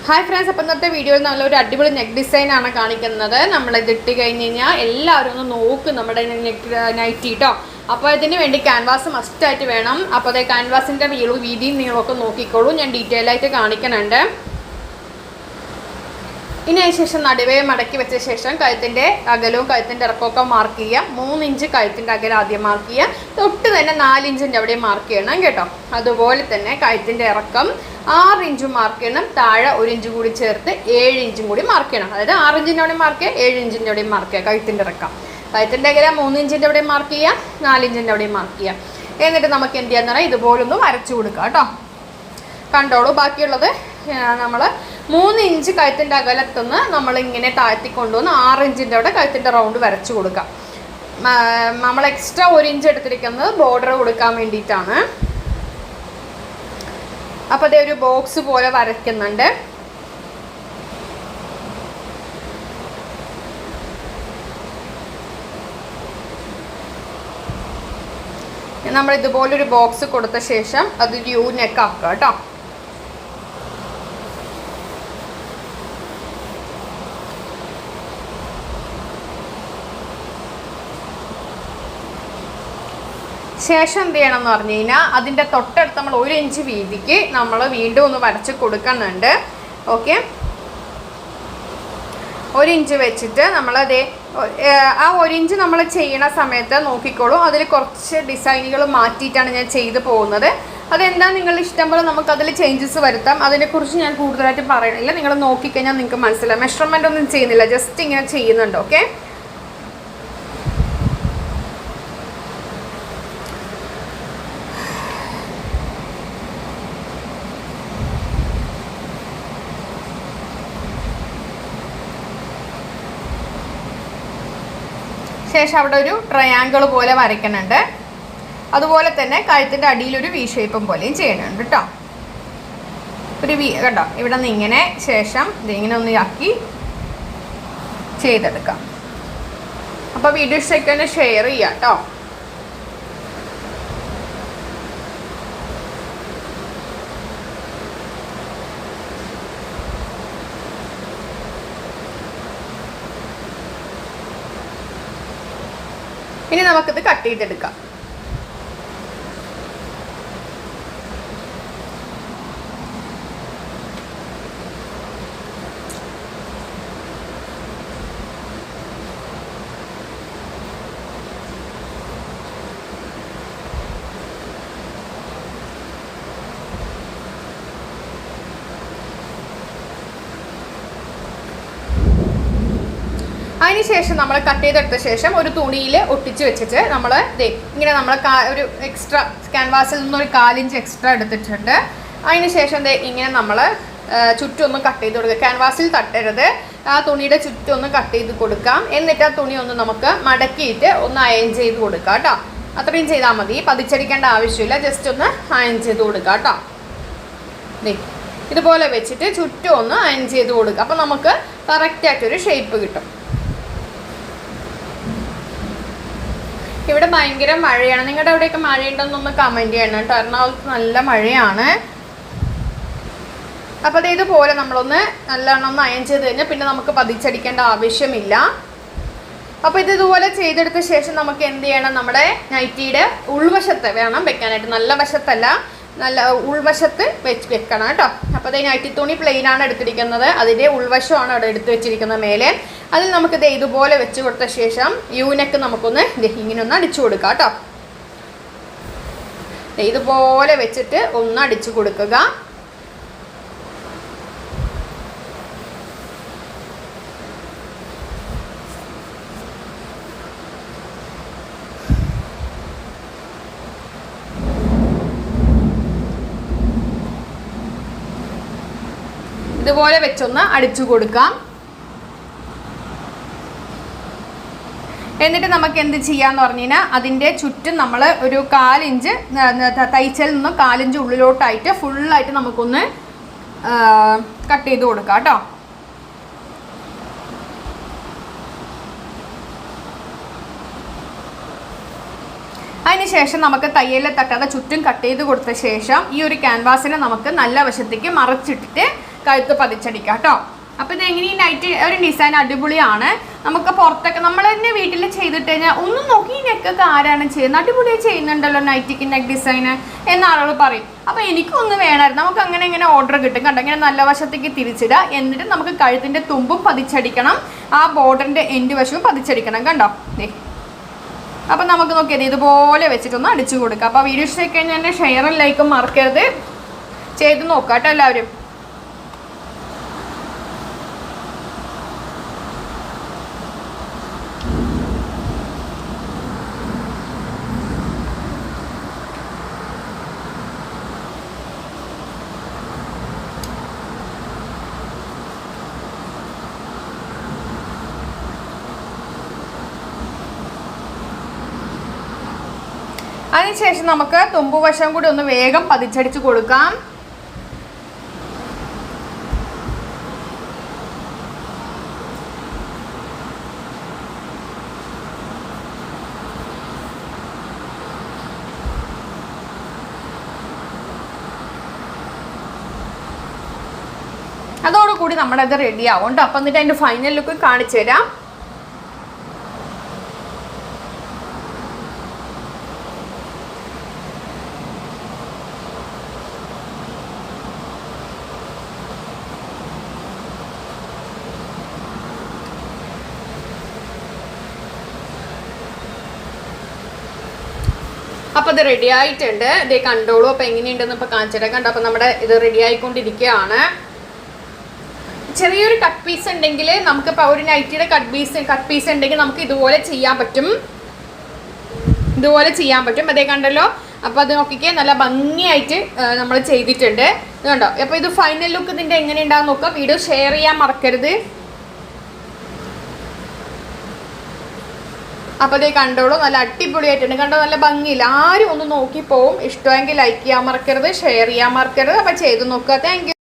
Hi friends, അപ്പം ഇന്നത്തെ വീഡിയോയിൽ നല്ലൊരു അടിപൊളി നെക്ക് ഡിസൈനാണ് കാണിക്കുന്നത്. നമ്മളിത് ഇട്ട് കഴിഞ്ഞ് കഴിഞ്ഞാൽ എല്ലാവരും ഒന്ന് നോക്കും നമ്മുടെ നെക്ക് നൈറ്റി കേട്ടോ. അപ്പോൾ ഇതിന് വേണ്ടി ക്യാൻവാസ് മസ്റ്റായിട്ട് വേണം. അപ്പോൾ അതേ ക്യാൻവാസിൻ്റെ വീതിയും നീളമൊക്കെ നോക്കിക്കോളൂ, ഞാൻ ഡീറ്റെയിൽ ആയിട്ട് കാണിക്കുന്നുണ്ട്. ഇനി അതിന് ശേഷം നടുവേ മടക്കി വെച്ച ശേഷം കഴുത്തിൻ്റെ അകലവും കഴുത്തിൻ്റെ ഇറക്കമൊക്കെ മാർക്ക് ചെയ്യുക. 3 ഇഞ്ച് കഴുത്തിൻ്റെ അകലം ആദ്യം മാർക്ക് ചെയ്യുക. തൊട്ട് തന്നെ 4 ഇഞ്ചിൻ്റെ അവിടെ മാർക്ക് ചെയ്യണം കേട്ടോ. അതുപോലെ തന്നെ കഴുത്തിൻ്റെ ഇറക്കം 6 ഇഞ്ചും മാർക്ക് ചെയ്യണം. താഴെ 1 ഇഞ്ച് കൂടി ചേർത്ത് 7 ഇഞ്ചും കൂടി മാർക്ക് ചെയ്യണം. അതായത് 6 ഇഞ്ചിൻ്റെ അവിടെ മാർക്ക് ചെയ്യുക, 7 ഇഞ്ചിൻ്റെ അവിടെ മാർക്ക് ചെയ്യുക. കഴുത്തിൻ്റെ ഇറക്കം കഴുത്തിൻ്റെ അകലം 3 ഇഞ്ചിൻ്റെ അവിടെ മാർക്ക് ചെയ്യുക, 4 ഇഞ്ചിൻ്റെ അവിടെ മാർക്ക് ചെയ്യുക. എന്നിട്ട് നമുക്ക് എന്ത് ചെയ്യാന്ന് പറഞ്ഞാൽ ഇതുപോലൊന്ന് വരച്ചു കൊടുക്കുക കേട്ടോ. കണ്ടോളൂ. ബാക്കിയുള്ളത് നമ്മൾ 3 ഇഞ്ച് കഴുത്തിൻ്റെ അകലത്തുനിന്ന് നമ്മളിങ്ങനെ താഴ്ത്തി കൊണ്ടുവന്ന് 6 ഇഞ്ചിൻ്റെ അവിടെ കഴുത്തിൻ്റെ റൗണ്ട് വരച്ചു കൊടുക്കാം. നമ്മൾ എക്സ്ട്രാ 1 ഇഞ്ച് എടുത്തിരിക്കുന്നത് ബോർഡർ കൊടുക്കാൻ വേണ്ടിയിട്ടാണ്. അപ്പോൾ അതേ ഒരു ബോക്സ് പോലെ വരയ്ക്കുന്നുണ്ട്. നമ്മൾ ഇതുപോലൊരു ബോക്സ് കൊടുത്ത ശേഷം അത് യു നെക്ക് ആക്കുക കേട്ടോ. ശേഷം എന്ത് ചെയ്യണം എന്ന് പറഞ്ഞു കഴിഞ്ഞാൽ അതിൻ്റെ തൊട്ടടുത്ത് നമ്മൾ 1 ഇഞ്ച് വീതിക്ക് നമ്മൾ വീണ്ടും ഒന്ന് വരച്ച് കൊടുക്കുന്നുണ്ട്. ഓക്കെ, 1 ഇഞ്ച് വെച്ചിട്ട് നമ്മളതേ ആ 1 ഇഞ്ച് നമ്മൾ ചെയ്യണ സമയത്ത് നോക്കിക്കോളൂ, അതിൽ കുറച്ച് ഡിസൈനുകൾ മാറ്റിയിട്ടാണ് ഞാൻ ചെയ്തു പോകുന്നത്. അതെന്താ നിങ്ങൾ ഇഷ്ടം പോലെ നമുക്കതിൽ ചേഞ്ചസ് വരുത്താം. അതിനെക്കുറിച്ച് ഞാൻ കൂടുതലായിട്ട് പറയണില്ല, നിങ്ങൾ നോക്കിക്കഴിഞ്ഞാൽ നിങ്ങൾക്ക് മനസ്സിലാവും. മെഷർമെൻ്റ് ഒന്നും ചെയ്യുന്നില്ല, ജസ്റ്റ് ഇങ്ങനെ ചെയ്യുന്നുണ്ട്. ഓക്കെ, ശേഷം അവിടെ ഒരു ട്രയാങ്കിൾ പോലെ വരയ്ക്കുന്നുണ്ട്. അതുപോലെ തന്നെ കഴുത്തിൻ്റെ അടിയിലൊരു വി ഷേപ്പും പോലെയും ചെയ്യുന്നുണ്ട് കേട്ടോ. ഒരു വി കണ്ടോ, ഇവിടെ നിന്ന് ഇങ്ങനെ, ശേഷം ഇതിങ്ങനെ ഒന്ന് ആക്കി ചെയ്തെടുക്കാം. അപ്പോൾ വീഡിയോ സെക്കൻഡ് ഷെയർ ചെയ്യാം കേട്ടോ. ഇനി നമുക്കിത് കട്ട് ചെയ്തെടുക്കാം. അതിനുശേഷം നമ്മൾ കട്ട് ചെയ്തെടുത്ത ശേഷം ഒരു തുണിയിൽ ഒട്ടിച്ച് വെച്ചിട്ട് നമ്മൾ ഇങ്ങനെ നമ്മൾ ഒരു എക്സ്ട്രാ ക്യാൻവാസിൽ നിന്നൊരു 4 ഇഞ്ച് എക്സ്ട്രാ എടുത്തിട്ടുണ്ട്. അതിനുശേഷം ഇങ്ങനെ നമ്മൾ ചുറ്റൊന്ന് കട്ട് ചെയ്ത് കൊടുക്കുക. ക്യാൻവാസിൽ തട്ടരുത്, ആ തുണിയുടെ ചുറ്റൊന്ന് കട്ട് ചെയ്ത് കൊടുക്കാം. എന്നിട്ട് ആ തുണി ഒന്ന് നമുക്ക് മടക്കിയിട്ട് ഒന്ന് അയൺ ചെയ്ത് കൊടുക്കാം കേട്ടോ. അത്രയും ചെയ്താൽ മതി, പതിച്ചടിക്കേണ്ട ആവശ്യമില്ല, ജസ്റ്റ് ഒന്ന് അയൺ ചെയ്ത് കൊടുക്കാം കേട്ടോ. ഇതുപോലെ വെച്ചിട്ട് ചുറ്റും ഒന്ന് അയൺ ചെയ്ത് കൊടുക്കുക. അപ്പോൾ നമുക്ക് കറക്റ്റായിട്ടൊരു ഷേപ്പ് കിട്ടും. ഇവിടെ ഭയങ്കര മഴയാണ്. നിങ്ങളുടെ അവിടെയൊക്കെ മഴയുണ്ടെന്നൊന്ന് കമൻറ്റ് ചെയ്യണം കേട്ടോ. എറണാകുളത്ത് നല്ല മഴയാണ്. അപ്പോൾ അത് ഇതുപോലെ നമ്മളൊന്ന് നല്ലോണം ഒന്ന് അയൺ ചെയ്ത് കഴിഞ്ഞാൽ പിന്നെ നമുക്ക് പതിച്ചടിക്കേണ്ട ആവശ്യമില്ല. അപ്പോൾ ഇതുപോലെ ചെയ്തെടുത്ത ശേഷം നമുക്ക് എന്ത് ചെയ്യണം, നമ്മുടെ നൈറ്റിയുടെ ഉൾവശത്ത് വേണം വെക്കാനായിട്ട്. നല്ല വശത്തല്ല, നല്ല ഉൾവശത്ത് വെക്കണം കേട്ടോ. അപ്പോൾ അതേ നൈറ്റി തുണി പ്ലെയിനാണ് എടുത്തിരിക്കുന്നത്, അതിൻ്റെ ഉൾവശമാണ് അവിടെ എടുത്ത് വെച്ചിരിക്കുന്നത് മേലെ. അതിൽ നമുക്കിത് ഇതുപോലെ വെച്ച് കൊടുത്ത ശേഷം യൂനെക്ക് നമുക്കൊന്ന് ഇങ്ങനെ ഒന്ന് അടിച്ചു കൊടുക്കാം കേട്ടോ. ഇതുപോലെ വെച്ചിട്ട് ഒന്ന് അടിച്ചു കൊടുക്കുക. ഇതുപോലെ വെച്ചൊന്ന് അടിച്ചു കൊടുക്കാം. എന്നിട്ട് നമുക്ക് എന്ത് ചെയ്യാന്ന് പറഞ്ഞു കഴിഞ്ഞാൽ അതിൻ്റെ ചുറ്റും നമ്മൾ ഒരു 4 ഇഞ്ച് തയ്ച്ചൽ നിന്നും 4 ഇഞ്ച് ഉള്ളിലോട്ടായിട്ട് ഫുള്ളായിട്ട് നമുക്കൊന്ന് കട്ട് ചെയ്ത് കൊടുക്കാം കേട്ടോ. അതിനുശേഷം നമുക്ക് തയ്യലിൽ തട്ടാതെ ചുറ്റും കട്ട് ചെയ്ത് കൊടുത്ത ശേഷം ഈ ഒരു ക്യാൻവാസിനെ നമുക്ക് നല്ല വശത്തേക്ക് മറച്ചിട്ടിട്ട് കഴുത്ത് പതിച്ചടിക്കാം കേട്ടോ. അപ്പോൾ ഇത് എങ്ങനെ ഈ നൈറ്റ് ഒരു ഡിസൈൻ അടിപൊളിയാണ്. നമുക്ക് പുറത്തൊക്കെ നമ്മൾ തന്നെ വീട്ടിൽ ചെയ്തിട്ട് കഴിഞ്ഞാൽ ഒന്നും നോക്കി ഈ നെക്കൊക്കെ ആരാണ് ചെയ്യുന്നത്, അടിപൊളിയായി ചെയ്യുന്നുണ്ടല്ലോ നൈറ്റിക്ക് നെക്ക് ഡിസൈന് എന്ന ആളുകൾ പറയും. അപ്പോൾ എനിക്കൊന്ന് വേണമായിരുന്നു. നമുക്ക് അങ്ങനെ ഇങ്ങനെ ഓർഡർ കിട്ടും കണ്ടോ. ഇങ്ങനെ നല്ല വശത്തേക്ക് തിരിച്ചിടുക, എന്നിട്ട് നമുക്ക് കഴുത്തിൻ്റെ തുമ്പും പതിച്ചടിക്കണം, ആ ബോർഡറിൻ്റെ എൻഡ് വശവും പതിച്ചടിക്കണം കണ്ടോ. അപ്പം നമുക്ക് നോക്കിയത് ഇതുപോലെ വെച്ചിട്ടൊന്ന് അടിച്ചു കൊടുക്കാം. അപ്പോൾ വീഡിയോ ഇഷ്ടമായി കഴിഞ്ഞാൽ തന്നെ ഷെയറും ലൈക്കും മറക്കരുത്, ചെയ്ത് നോക്കാം കേട്ടോ എല്ലാവരും. അതിനുശേഷം നമുക്ക് തുമ്പുവശം കൂടി ഒന്ന് വേഗം പതിച്ചടിച്ച് കൊടുക്കാം. അതോടുകൂടി നമ്മുടെ അത് റെഡി ആവും കേട്ടോ. അപ്പം എന്നിട്ട് അതിൻ്റെ ഫൈനൽ ലുക്ക് കാണിച്ചു തരാം. അപ്പോൾ ഇത് റെഡി ആയിട്ടുണ്ട്. ഇതേ കണ്ടോളൂ. അപ്പോൾ എങ്ങനെയുണ്ടെന്ന് ഇപ്പോൾ കാണിച്ചിട്ട് കണ്ടോ. അപ്പോൾ നമ്മുടെ ഇത് റെഡി ആയിക്കൊണ്ടിരിക്കുകയാണ്. ചെറിയൊരു കട്ട് പീസ് ഉണ്ടെങ്കിൽ നമുക്കിപ്പോൾ ഒരു നൈറ്റിയുടെ കട്ട് പീസ് ഉണ്ടെങ്കിൽ നമുക്ക് ഇതുപോലെ ചെയ്യാൻ പറ്റും, അതേ കണ്ടല്ലോ. അപ്പോൾ അത് നോക്കിക്കേ, നല്ല ഭംഗിയായിട്ട് നമ്മൾ ചെയ്തിട്ടുണ്ട്. ഇത് കണ്ടോ. അപ്പോൾ ഇത് ഫൈനൽ ലുക്ക് ഇതിൻ്റെ എങ്ങനെ ഉണ്ടാകും നോക്കാം. വീഡിയോ ഷെയർ ചെയ്യാൻ മറക്കരുത്. അപ്പോൾ അതേ കണ്ടോളൂ, നല്ല അടിപൊളിയായിട്ടുണ്ട് കണ്ടോ, നല്ല ഭംഗിയില്ല. ആരും ഒന്ന് നോക്കിപ്പോവും. ഇഷ്ടമെങ്കിൽ ലൈക്ക് ചെയ്യാൻ മറക്കരുത്, ഷെയർ ചെയ്യാൻ മറക്കരുത്. അപ്പോൾ ചെയ്ത് നോക്കുക. Thank you.